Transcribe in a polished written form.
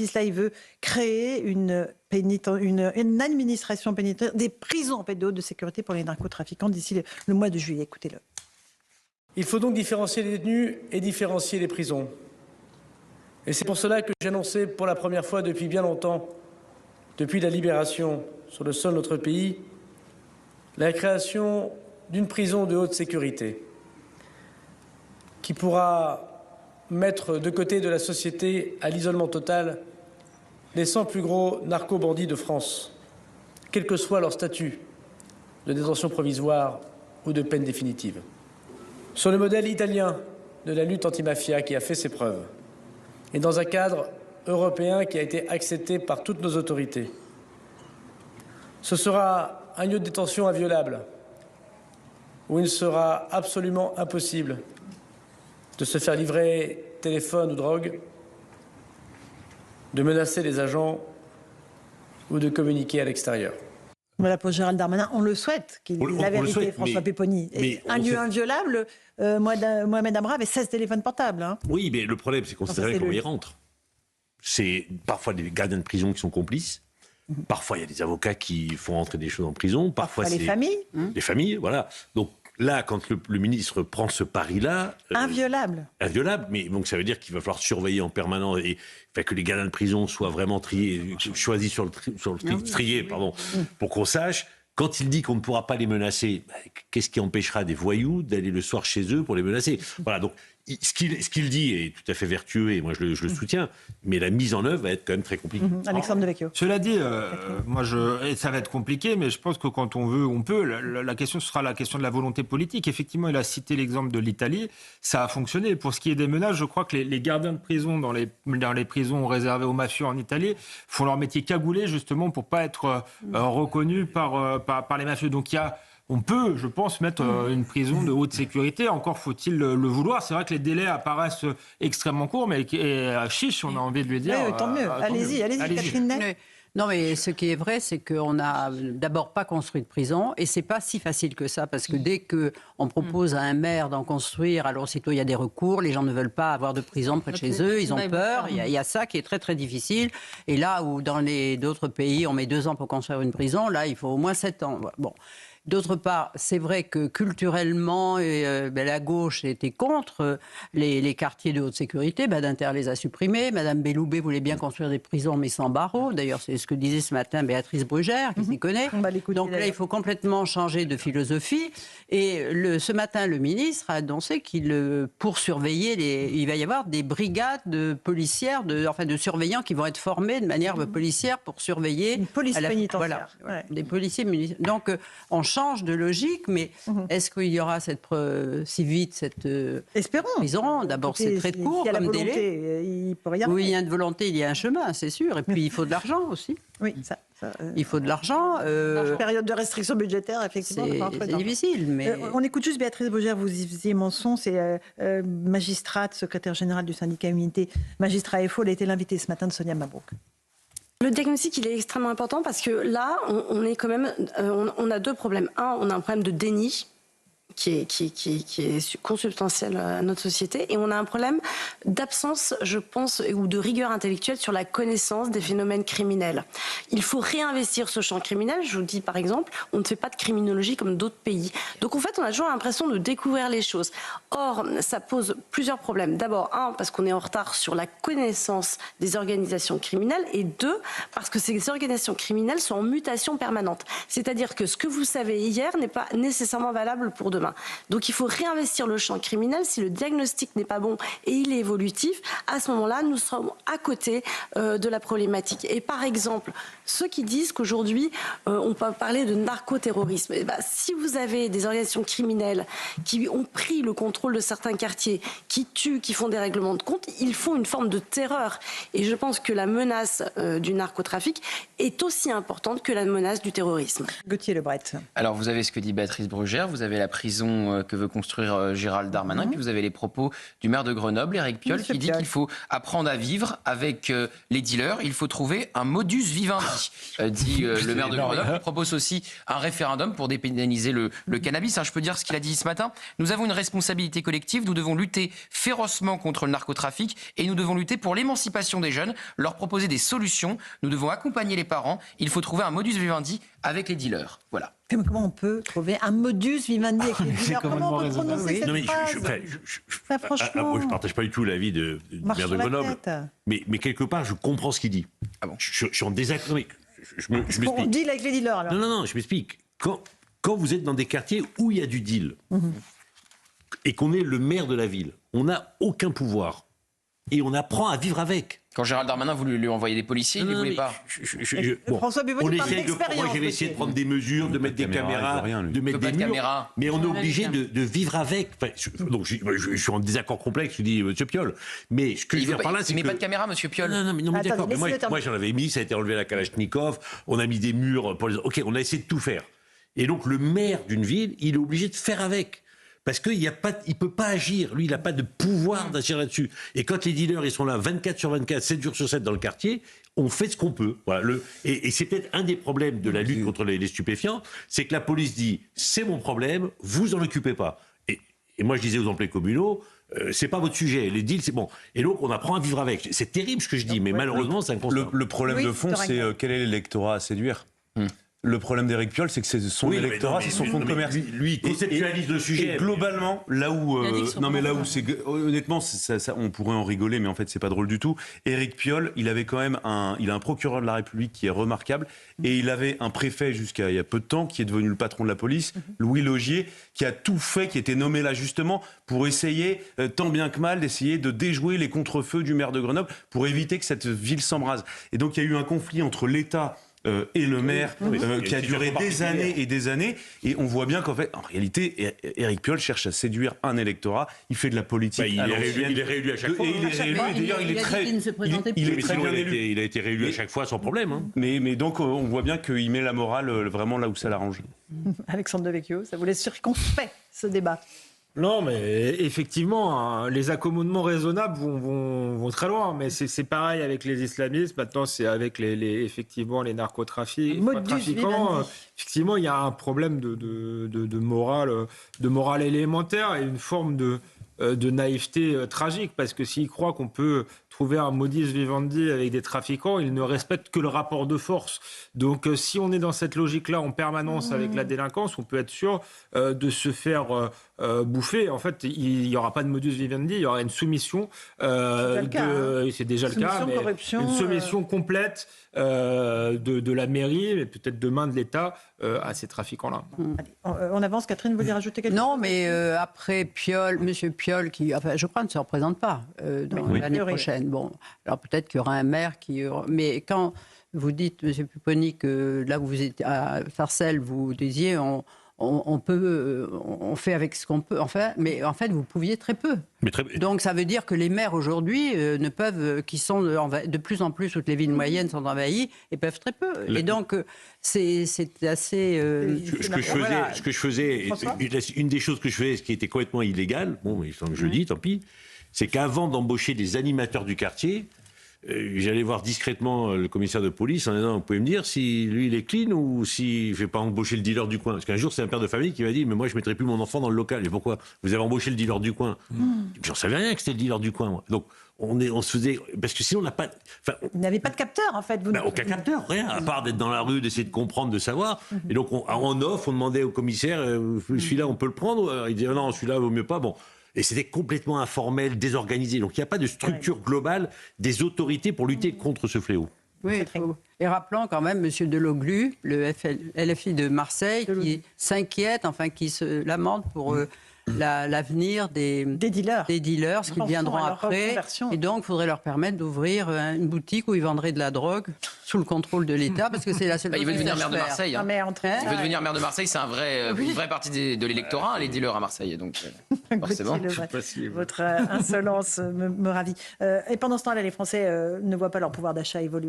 justice. Là, il veut créer une administration pénitentiaire, des prisons en fait, de haute sécurité pour les narcotrafiquants d'ici le mois de juillet. Écoutez-le. Il faut donc différencier les détenus et différencier les prisons. Et c'est pour cela que j'ai annoncé pour la première fois depuis bien longtemps, depuis la libération sur le sol de notre pays, la création d'une prison de haute sécurité qui pourra mettre de côté de la société à l'isolement total les 100 plus gros narco-bandits de France, quel que soit leur statut de détention provisoire ou de peine définitive. Sur le modèle italien de la lutte antimafia qui a fait ses preuves, et dans un cadre européen qui a été accepté par toutes nos autorités. Ce sera un lieu de détention inviolable, où il sera absolument impossible de se faire livrer téléphone ou drogue, de menacer les agents ou de communiquer à l'extérieur. Voilà pour Gérald Darmanin, on le souhaite, qu'il dise la vérité, François Pupponi. Un lieu inviolable, Mohamed Amra avait 16 téléphones portables. Hein. Oui, mais le problème, c'est qu'on sait très bien comment ils rentrent. C'est parfois des gardiens de prison qui sont complices. Parfois, il y a des avocats qui font rentrer des choses en prison. Parfois les familles. Les familles, voilà. Donc là, quand le ministre prend ce pari-là... Inviolable. Inviolable, mais donc ça veut dire qu'il va falloir surveiller en permanence et que les gardiens de prison soient vraiment triés, choisis triés, pour qu'on sache. Quand il dit qu'on ne pourra pas les menacer, qu'est-ce qui empêchera des voyous d'aller le soir chez eux pour les menacer ? Voilà, donc ce qu'il dit est tout à fait vertueux et moi je le soutiens, mais la mise en œuvre va être quand même très compliquée. Alexandre Devecchio. Cela dit, ça va être compliqué, mais je pense que quand on veut, on peut. La question sera la question de la volonté politique. Effectivement, il a cité l'exemple de l'Italie, ça a fonctionné. Pour ce qui est des menaces, je crois que les gardiens de prison dans les prisons réservées aux mafieux en Italie font leur métier cagoulé justement pour pas être reconnus par les mafieux. Donc on peut, je pense, mettre une prison de haute sécurité. Encore faut-il le vouloir. C'est vrai que les délais apparaissent extrêmement courts, mais chiche, on a envie de lui dire. Oui, tant mieux. Allez-y, Catherine Ney. Non, mais ce qui est vrai, c'est qu'on n'a d'abord pas construit de prison, et c'est pas si facile que ça, parce que dès qu'on propose à un maire d'en construire, alors aussitôt il y a des recours, les gens ne veulent pas avoir de prison près de chez eux, ils ont peur, il y a ça qui est très très difficile, et là où dans d'autres pays on met 2 ans pour construire une prison, là il faut au moins 7 ans. Bon. D'autre part, c'est vrai que culturellement, la gauche était contre les quartiers de haute sécurité. Badinter les a supprimés. Madame Belloubet voulait bien construire des prisons, mais sans barreaux. D'ailleurs, c'est ce que disait ce matin Béatrice Brugère, qui s'y connaît. Donc là, il faut complètement changer de philosophie. Et ce matin, le ministre a annoncé pour surveiller, il va y avoir des brigades de policières, de surveillants qui vont être formés de manière policière pour surveiller... Une police pénitentiaire. Voilà, des policiers municipaux. Donc, on change de logique, mais est-ce qu'il y aura si vite cette prison ? D'abord, c'est très court comme délai. Il peut y arriver. Oui, il y a une volonté, il y a un chemin, c'est sûr. Et puis, il faut de l'argent aussi. Oui, il faut de l'argent. Période de restriction budgétaire, effectivement. C'est difficile, mais... on écoute juste Béatrice Brugère, vous y faisiez mention, c'est magistrate, secrétaire générale du syndicat Unité, magistrat FO, elle a été l'invitée ce matin de Sonia Mabrouk. Le diagnostic, il est extrêmement important parce que là, on est quand même, on a 2 problèmes. Un, on a un problème de déni qui est consubstantiel à notre société, et on a un problème d'absence, je pense, ou de rigueur intellectuelle sur la connaissance des phénomènes criminels. Il faut réinvestir ce champ criminel. Je vous dis par exemple, on ne fait pas de criminologie comme d'autres pays. Donc en fait, on a toujours l'impression de découvrir les choses. Or, ça pose plusieurs problèmes. D'abord, parce qu'on est en retard sur la connaissance des organisations criminelles, et 2, parce que ces organisations criminelles sont en mutation permanente. C'est-à-dire que ce que vous savez hier n'est pas nécessairement valable pour demain. Donc il faut réinvestir le champ criminel. Si le diagnostic n'est pas bon et il est évolutif, à ce moment-là, nous serons à côté de la problématique. Et par exemple, ceux qui disent qu'aujourd'hui, on peut parler de narcoterrorisme, si vous avez des organisations criminelles qui ont pris le contrôle de certains quartiers, qui tuent, qui font des règlements de compte, ils font une forme de terreur. Et je pense que la menace du narcotrafic est aussi importante que la menace du terrorisme. Gauthier Lebret. Alors vous avez ce que dit Béatrice Brugère, vous avez la prison prison que veut construire Gérald Darmanin. Et puis vous avez les propos du maire de Grenoble, Éric Piolle, qui dit qu'il faut apprendre à vivre avec les dealers. Il faut trouver un modus vivendi, dit le maire de Grenoble. Il propose aussi un référendum pour dépénaliser le cannabis. Je peux dire ce qu'il a dit ce matin. Nous avons une responsabilité collective. Nous devons lutter férocement contre le narcotrafic et nous devons lutter pour l'émancipation des jeunes, leur proposer des solutions. Nous devons accompagner les parents. Il faut trouver un modus vivendi avec les dealers. Voilà. Comment on peut trouver un modus vivendi avec les dealers? Comment on peut prononcer cette phrase? Moi, je ne partage pas du tout l'avis du maire de Grenoble. Mais quelque part, je comprends ce qu'il dit. Ah bon. Je suis en désaccord. Je m'explique. On deal avec les dealers, alors. Non, je m'explique. Quand vous êtes dans des quartiers où il y a du deal, et qu'on est le maire de la ville, on n'a aucun pouvoir. Et on apprend à vivre avec. Quand Gérald Darmanin voulait lui envoyer des policiers, il ne voulait pas. François Pupponi parle d'expérience. Moi, j'avais essayé de prendre des mesures, de mettre des caméras, de mettre des murs. Mais on est obligé de vivre avec. Enfin, donc, je suis en désaccord complexe, je dis M. Piolle. Mais ce que je veux dire par là, c'est que... Il met pas de caméra, M. Piolle. Non, mais d'accord. Moi, j'en avais mis, ça a été enlevé à la Kalachnikov. On a mis des murs pour les... OK, on a essayé de tout faire. Et donc, le maire d'une ville, il est obligé de faire avec. Parce qu'il ne peut pas agir. Lui, il n'a pas de pouvoir d'agir là-dessus. Et quand les dealers, ils sont là 24 sur 24, 7 jours sur 7 dans le quartier, on fait ce qu'on peut. Voilà, et c'est peut-être un des problèmes de la lutte contre les stupéfiants, c'est que la police dit « c'est mon problème, vous en occupez pas ». Et moi, je disais aux employés communaux, c'est pas votre sujet, les deals, c'est bon. Et donc, on apprend à vivre avec. C'est terrible ce que je dis, mais malheureusement, c'est inconscient. Le problème de fond, c'est quel est l'électorat à séduire. Le problème d'Éric Piolle, c'est que c'est son électorat, c'est son fonds de commerce. Lui, il conceptualise le sujet. Et globalement, là où c'est honnêtement, on pourrait en rigoler, mais en fait, c'est pas drôle du tout. Éric Piolle, il avait quand même il a un procureur de la République qui est remarquable, et il avait un préfet jusqu'à il y a peu de temps qui est devenu le patron de la police, Louis Laugier, qui a tout fait, qui était nommé là justement pour essayer, tant bien que mal, d'essayer de déjouer les contrefeux du maire de Grenoble pour éviter que cette ville s'embrase. Et donc, il y a eu un conflit entre l'État et le maire qui a duré des années et des années, et on voit bien qu'en fait, en réalité, Éric Piolle cherche à séduire un électorat. Il fait de la politique. Il est réélu à chaque fois. Et il est réélu. D'ailleurs, il est très bien élu. Il a été réélu à chaque fois sans problème. Hein. Mais donc, on voit bien qu'il met la morale vraiment là où ça l'arrange. Alexandre Devecchio, ça vous laisse circonspect ce débat? Non, mais effectivement, les accommodements raisonnables vont très loin. Mais c'est pareil avec les islamistes. Maintenant, c'est avec effectivement les narcotrafiquants. Effectivement, il y a un problème de morale élémentaire et une forme de naïveté tragique. Parce que s'ils croient qu'on peut trouver un modus vivendi avec des trafiquants, ils ne respectent que le rapport de force. Donc si on est dans cette logique-là en permanence avec la délinquance, on peut être sûr de se faire bouffer. En fait, il n'y aura pas de modus vivendi, il y aura une soumission. C'est déjà le cas, mais une soumission complète de la mairie, mais peut-être demain de l'État, à ces trafiquants-là. Allez, on avance. Catherine, vous voulez rajouter quelque chose? Non, mais après Monsieur Piolle, qui, enfin, je crois, ne se représente pas l'année prochaine. Bon, alors peut-être qu'il y aura un maire qui... Mais quand vous dites, M. Pupponi, que là où vous êtes à Sarcelles, vous disiez... On fait avec ce qu'on peut, enfin, mais en fait, vous pouviez très peu. Donc, ça veut dire que les maires aujourd'hui ne peuvent, qui sont de plus en plus, toutes les villes moyennes sont envahies, et peuvent très peu. Et donc, c'est assez. Ce que je faisais, une des choses que je faisais, ce qui était complètement illégal, bon, mais je le dis, tant pis, c'est qu'avant d'embaucher des animateurs du quartier, j'allais voir discrètement le commissaire de police en disant, vous pouvez me dire si lui il est clean ou si je ne vais pas embaucher le dealer du coin. Parce qu'un jour, c'est un père de famille qui m'a dit, mais moi je ne mettrai plus mon enfant dans le local. Et pourquoi? Vous avez embauché le dealer du coin. J'en savais rien que c'était le dealer du coin. Moi. Donc on se faisait... Parce que sinon on n'a pas... Vous n'avez pas de capteur en fait. Aucun capteur, rien. À part d'être dans la rue, d'essayer de comprendre, de savoir. Et donc en off, on demandait au commissaire, celui-là on peut le prendre? Il disait, non, celui-là vaut mieux pas. Bon. Et c'était complètement informel, désorganisé. Donc il n'y a pas de structure globale des autorités pour lutter contre ce fléau. Oui, et rappelons quand même M. Deloglu, le LFI de Marseille, qui s'inquiète, enfin qui se lamente pour l'avenir des dealers, ce qu'ils viendront après. Et donc, il faudrait leur permettre d'ouvrir une boutique où ils vendraient de la drogue sous le contrôle de l'État, parce que c'est la seule... Il veut devenir maire de Marseille. Hein. Il veut devenir maire de Marseille, c'est une vraie partie de l'électorat, les dealers à Marseille. Donc, forcément. Votre insolence me ravit. Et pendant ce temps-là, les Français ne voient pas leur pouvoir d'achat évoluer.